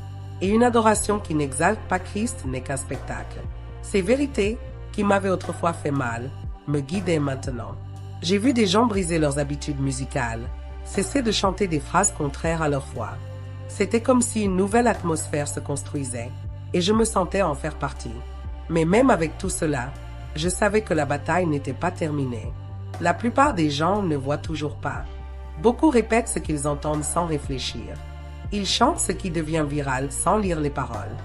Et une adoration qui n'exalte pas Christ n'est qu'un spectacle. Ces vérités, qui m'avaient autrefois fait mal, me guidaient maintenant. J'ai vu des gens briser leurs habitudes musicales, cesser de chanter des phrases contraires à leur foi. C'était comme si une nouvelle atmosphère se construisait, et je me sentais en faire partie. Mais même avec tout cela, je savais que la bataille n'était pas terminée. La plupart des gens ne voient toujours pas. Beaucoup répètent ce qu'ils entendent sans réfléchir. Ils chantent ce qui devient viral sans lire les paroles.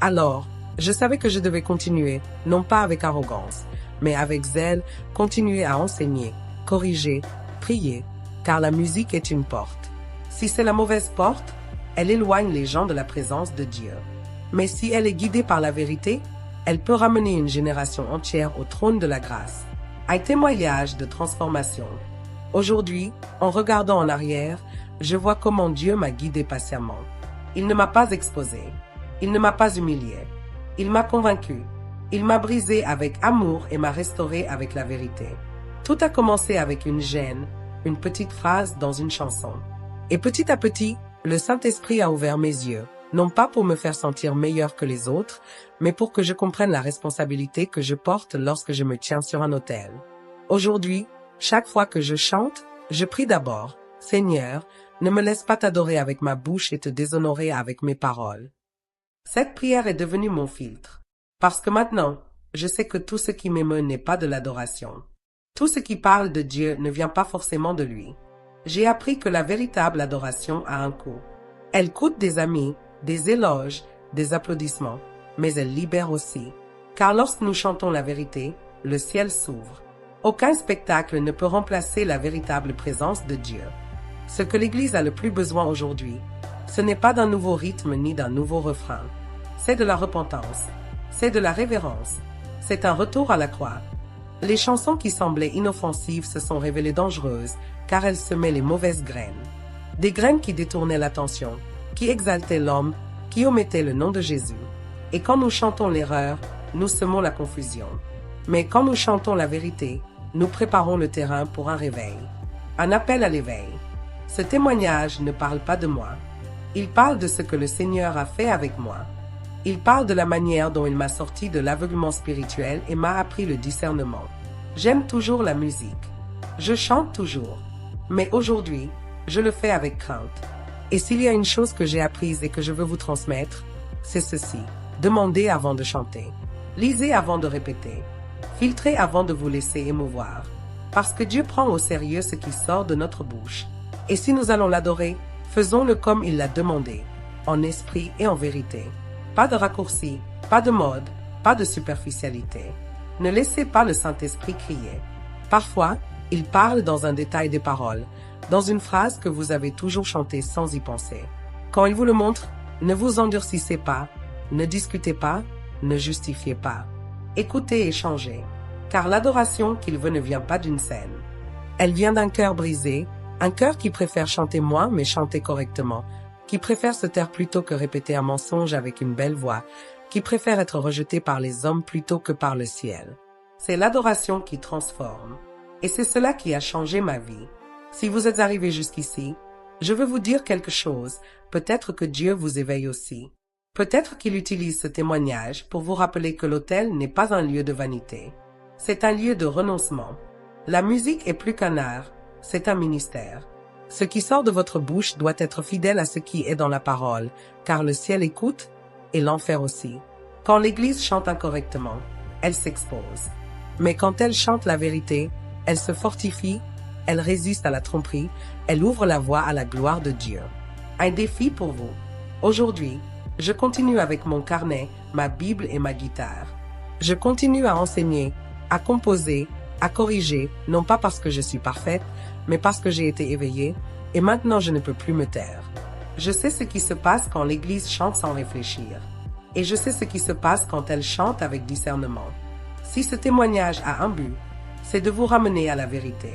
Alors, je savais que je devais continuer, non pas avec arrogance, mais avec zèle, continuer à enseigner, corriger, prier, car la musique est une porte. Si c'est la mauvaise porte, elle éloigne les gens de la présence de Dieu. Mais si elle est guidée par la vérité, elle peut ramener une génération entière au trône de la grâce. Un témoignage de transformation. Aujourd'hui, en regardant en arrière, je vois comment Dieu m'a guidé patiemment. Il ne m'a pas exposé. Il ne m'a pas humilié. Il m'a convaincu. Il m'a brisé avec amour et m'a restauré avec la vérité. Tout a commencé avec une gêne, une petite phrase dans une chanson. Et petit à petit, le Saint-Esprit a ouvert mes yeux, non pas pour me faire sentir meilleur que les autres, mais pour que je comprenne la responsabilité que je porte lorsque je me tiens sur un autel. Aujourd'hui, chaque fois que je chante, je prie d'abord, « Seigneur, ne me laisse pas t'adorer avec ma bouche et te déshonorer avec mes paroles. » Cette prière est devenue mon filtre, parce que maintenant, je sais que tout ce qui m'émeut n'est pas de l'adoration. Tout ce qui parle de Dieu ne vient pas forcément de lui. J'ai appris que la véritable adoration a un coût. Elle coûte des amis, des éloges, des applaudissements, mais elle libère aussi. Car lorsque nous chantons la vérité, le ciel s'ouvre. Aucun spectacle ne peut remplacer la véritable présence de Dieu. Ce que l'Église a le plus besoin aujourd'hui, ce n'est pas d'un nouveau rythme ni d'un nouveau refrain. C'est de la repentance. C'est de la révérence. C'est un retour à la croix. Les chansons qui semblaient inoffensives se sont révélées dangereuses car elles semaient les mauvaises graines. Des graines qui détournaient l'attention, qui exaltaient l'homme, qui omettaient le nom de Jésus. Et quand nous chantons l'erreur, nous semons la confusion. Mais quand nous chantons la vérité, nous préparons le terrain pour un réveil. Un appel à l'éveil. Ce témoignage ne parle pas de moi. Il parle de ce que le Seigneur a fait avec moi. Il parle de la manière dont il m'a sorti de l'aveuglement spirituel et m'a appris le discernement. J'aime toujours la musique. Je chante toujours. Mais aujourd'hui, je le fais avec crainte. Et s'il y a une chose que j'ai apprise et que je veux vous transmettre, c'est ceci. Demandez avant de chanter. Lisez avant de répéter. Filtrez avant de vous laisser émouvoir. Parce que Dieu prend au sérieux ce qui sort de notre bouche. Et si nous allons l'adorer, faisons-le comme il l'a demandé, en esprit et en vérité. Pas de raccourcis, pas de mode, pas de superficialité. Ne laissez pas le Saint-Esprit crier. Parfois, il parle dans un détail des paroles, dans une phrase que vous avez toujours chantée sans y penser. Quand il vous le montre, ne vous endurcissez pas, ne discutez pas, ne justifiez pas. Écoutez et changez, car l'adoration qu'il veut ne vient pas d'une scène. Elle vient d'un cœur brisé, un cœur qui préfère chanter moins mais chanter correctement, qui préfère se taire plutôt que répéter un mensonge avec une belle voix, qui préfère être rejeté par les hommes plutôt que par le ciel. C'est l'adoration qui transforme. Et c'est cela qui a changé ma vie. Si vous êtes arrivé jusqu'ici, je veux vous dire quelque chose. Peut-être que Dieu vous éveille aussi. Peut-être qu'il utilise ce témoignage pour vous rappeler que l'autel n'est pas un lieu de vanité. C'est un lieu de renoncement. La musique est plus qu'un art, c'est un ministère. Ce qui sort de votre bouche doit être fidèle à ce qui est dans la parole, car le ciel écoute et l'enfer aussi. Quand l'Église chante incorrectement, elle s'expose. Mais quand elle chante la vérité, elle se fortifie, elle résiste à la tromperie, elle ouvre la voie à la gloire de Dieu. Un défi pour vous. Aujourd'hui, je continue avec mon carnet, ma Bible et ma guitare. Je continue à enseigner, à composer, à corriger, non pas parce que je suis parfaite, mais parce que j'ai été éveillée, et maintenant je ne peux plus me taire. Je sais ce qui se passe quand l'Église chante sans réfléchir. Et je sais ce qui se passe quand elle chante avec discernement. Si ce témoignage a un but, c'est de vous ramener à la vérité.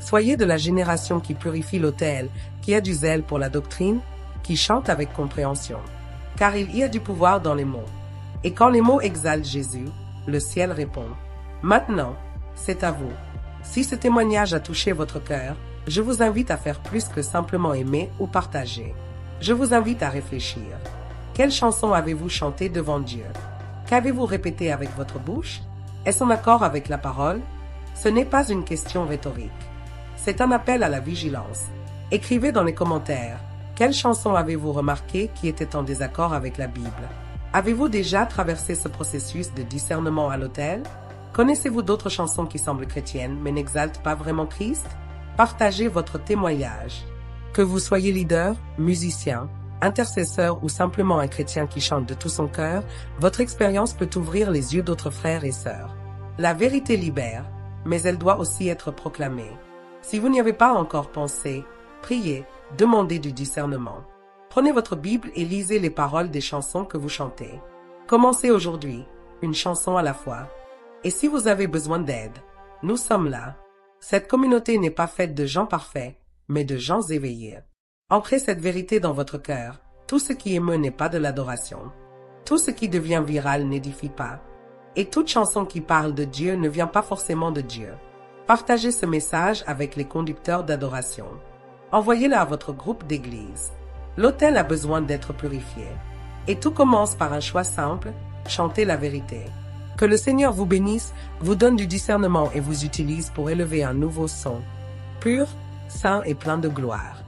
Soyez de la génération qui purifie l'autel, qui a du zèle pour la doctrine, qui chante avec compréhension. Car il y a du pouvoir dans les mots. Et quand les mots exaltent Jésus, le ciel répond. Maintenant, c'est à vous. Si ce témoignage a touché votre cœur, je vous invite à faire plus que simplement aimer ou partager. Je vous invite à réfléchir. Quelle chanson avez-vous chantée devant Dieu? Qu'avez-vous répété avec votre bouche? Est-ce en accord avec la parole? Ce n'est pas une question rhétorique. C'est un appel à la vigilance. Écrivez dans les commentaires. Quelle chanson avez-vous remarqué qui était en désaccord avec la Bible? Avez-vous déjà traversé ce processus de discernement à l'autel? Connaissez-vous d'autres chansons qui semblent chrétiennes mais n'exaltent pas vraiment Christ? Partagez votre témoignage. Que vous soyez leader, musicien, intercesseur ou simplement un chrétien qui chante de tout son cœur, votre expérience peut ouvrir les yeux d'autres frères et sœurs. La vérité libère, mais elle doit aussi être proclamée. Si vous n'y avez pas encore pensé, priez, demandez du discernement. Prenez votre Bible et lisez les paroles des chansons que vous chantez. Commencez aujourd'hui, une chanson à la fois. Et si vous avez besoin d'aide, nous sommes là. Cette communauté n'est pas faite de gens parfaits, mais de gens éveillés. Ancrez cette vérité dans votre cœur. Tout ce qui émeut n'est pas de l'adoration. Tout ce qui devient viral n'édifie pas. Et toute chanson qui parle de Dieu ne vient pas forcément de Dieu. Partagez ce message avec les conducteurs d'adoration. Envoyez-le à votre groupe d'église. L'autel a besoin d'être purifié. Et tout commence par un choix simple, chanter la vérité. Que le Seigneur vous bénisse, vous donne du discernement et vous utilise pour élever un nouveau son, pur, saint et plein de gloire.